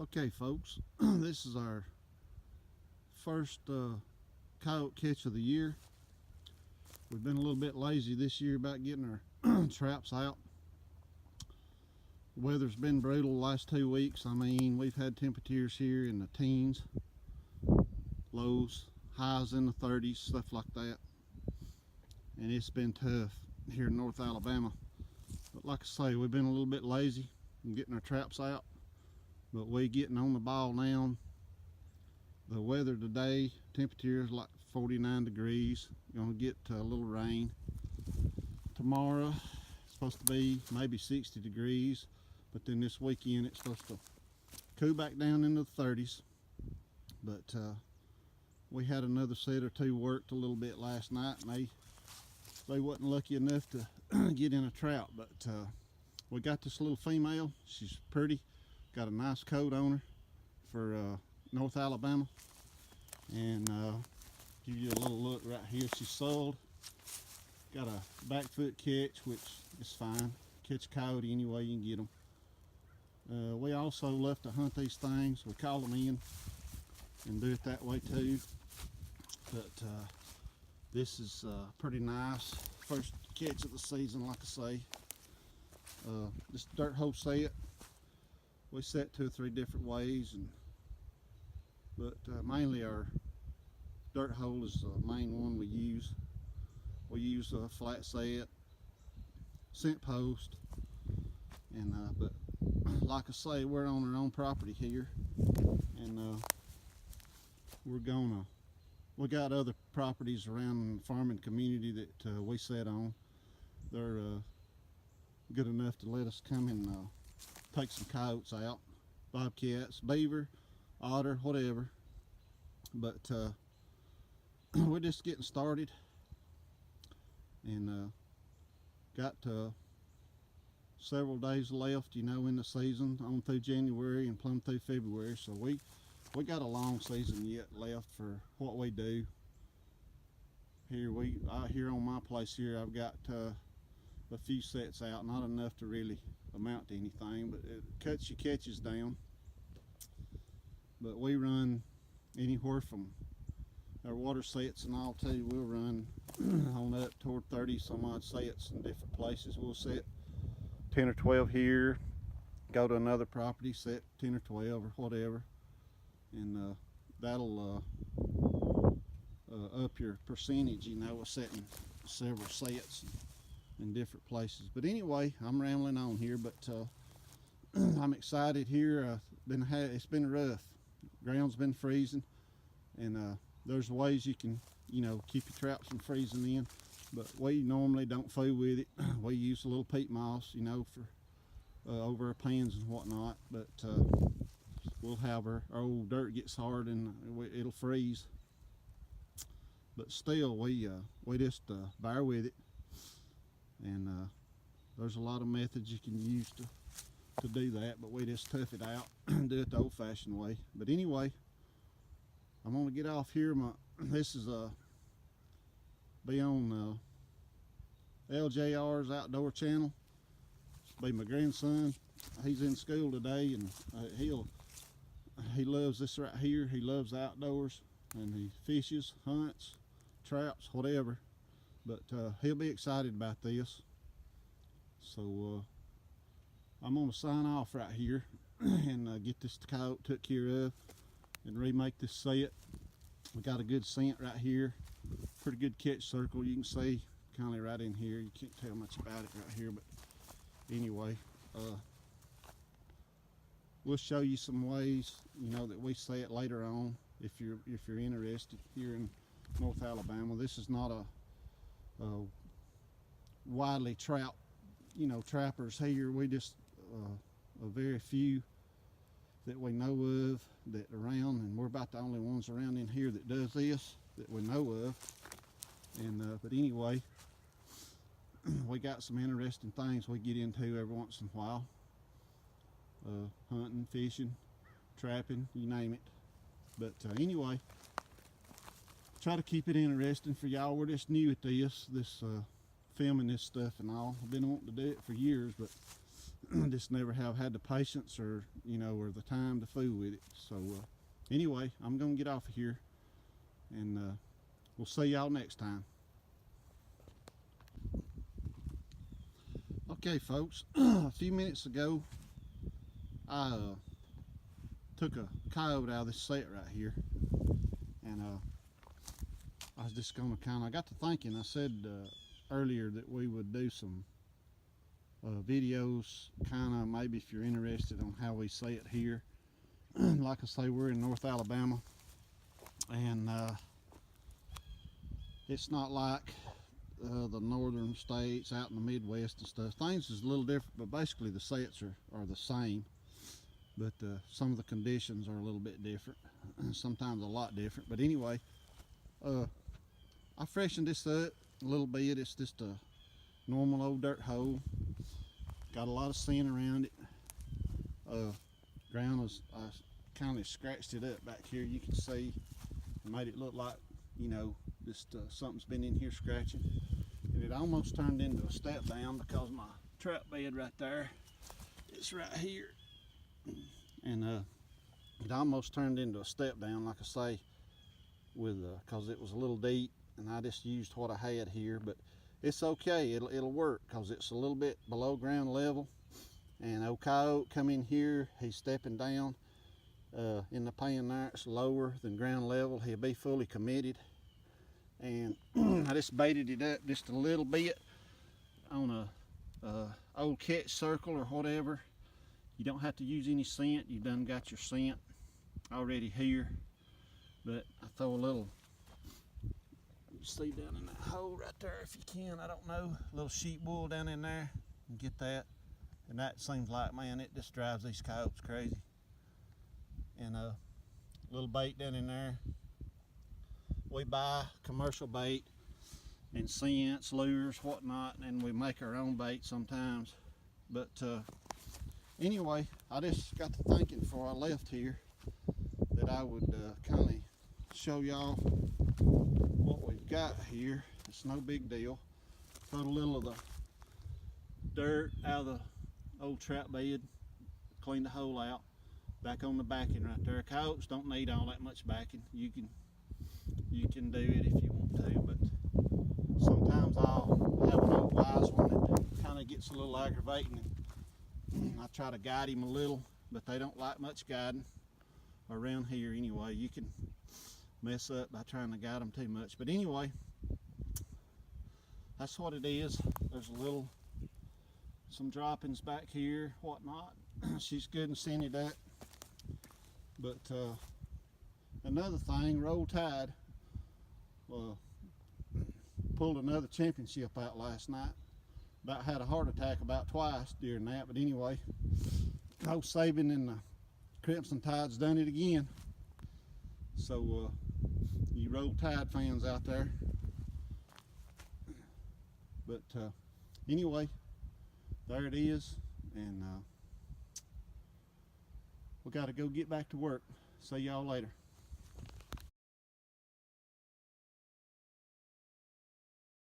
Okay, folks, this is our first coyote catch of the year. We've been a little bit lazy this year about getting our traps out. The weather's been brutal the last 2 weeks. I mean, we've had temperatures here in the teens, lows, highs in the 30s, stuff like that. And it's been tough here in North Alabama. But like I say, we've been a little bit lazy in getting our traps out. But we're getting on the ball now. The weather today, temperature is like 49 degrees. Gonna get a little rain. Tomorrow, it's supposed to be maybe 60 degrees. But then this weekend, it's supposed to cool back down into the 30s. But we had another set or two worked a little bit last night, and they wasn't lucky enough to get in a trout. But we got this little female. She's pretty. Got a nice coat on her for North Alabama, and give you a little look right here. She's sold. Got a back foot catch, which is fine. Catch coyote any way you can get them. We also love to hunt these things. We call them in and do it that way too. But this is pretty nice. First catch of the season, like I say. This dirt hole set. We set 2 or 3 different ways, but mainly our dirt hole is the main one we use. We use a flat set, scent post, and but like I say, we're on our own property here, and we got other properties around the farming community that we set on. They're good enough to let us come and take some coyotes out, bobcats, beaver, otter, whatever. But we're just getting started, and got several days left, you know, in the season, on through January and plumb through February. So we got a long season yet left for what we do here. Here on my place here, I've got a few sets out, not enough to really amount to anything, but it cuts your catches down. But we run anywhere from our water sets and all too. We'll run on up toward 30 some odd sets in different places. We'll set 10 or 12 here, go to another property, set 10 or 12 or whatever, and that'll up your percentage, you know, of setting several sets in different places. But anyway, I'm rambling on here, but I'm excited here. It's been rough. Ground's been freezing, and there's ways you can, you know, keep your traps from freezing in, but we normally don't fool with it. We use a little peat moss, you know, for over our pans and whatnot, but we'll have our old dirt gets hard and it'll freeze. But still, we just bear with it. And there's a lot of methods you can use to do that, but we just tough it out and do it the old-fashioned way. But anyway, I'm gonna get off here. This is be on LJR's Outdoor Channel. Be my grandson. He's in school today, and he loves this right here. He loves the outdoors, and he fishes, hunts, traps, whatever. But he'll be excited about this. So I'm gonna sign off right here and get this coyote took care of and remake this set. We got a good scent right here, pretty good catch circle. You can see kind of right in here. You can't tell much about it right here, but anyway, we'll show you some ways, you know, that we set later on if you're interested here in North Alabama. This is not a widely trappers here. We just a very few that we know of that around, and we're about the only ones around in here that does this that we know of. And but anyway, we got some interesting things we get into every once in a while. Hunting, fishing, trapping, you name it. But anyway, try to keep it interesting for y'all. We're just new at this filming this stuff and all. I've been wanting to do it for years, but just never have had the patience or or the time to fool with it. So anyway, I'm gonna get off of here, and we'll see y'all next time. Okay, folks, a few minutes ago I took a coyote out of this set right here, and I was just gonna I got to thinking. I said earlier that we would do some videos, maybe if you're interested on how we say it here. Like I say, we're in North Alabama, and it's not like the northern states out in the Midwest and stuff. Things is a little different, but basically the sets are the same, but some of the conditions are a little bit different, sometimes a lot different. But anyway, I freshened this up a little bit. It's just a normal old dirt hole. Got a lot of sand around it. Ground was, I kind of scratched it up back here. You can see, made it look like, just something's been in here scratching. And it almost turned into a step down because my trap bed right there, it's right here. And it almost turned into a step down, like I say, with because it was a little deep, and I just used what I had here. But it's okay, it'll work, because it's a little bit below ground level. And old Coyote come in here, he's stepping down in the pan there. It's lower than ground level. He'll be fully committed. And I just baited it up just a little bit on a old catch circle or whatever. You don't have to use any scent. You done got your scent already here. But I throw a little, you see down in that hole right there, if you can, I don't know, a little sheep wool down in there, and get that. And that seems like, man, it just drives these coyotes crazy. And a little bait down in there. We buy commercial bait and scents, lures, whatnot, and we make our own bait sometimes. But anyway, I just got to thinking before I left here that I would kind of show y'all what we've got here. It's no big deal. Put a little of the dirt out of the old trap bed, clean the hole out, back on the backing right there. Coyotes don't need all that much backing. You can do it if you want to, but sometimes I'll have an old wise one that kind of gets a little aggravating, and I try to guide him a little, but they don't like much guiding around here anyway. You can mess up by trying to guide them too much. But anyway, that's what it is. There's some droppings back here, whatnot. She's good and scented up. But another thing, Roll Tide pulled another championship out last night. About had a heart attack about twice during that. But anyway, Coach Saban and the Crimson Tide's done it again. So you Roll Tide fans out there. But anyway, there it is, and we got to go get back to work. See y'all later.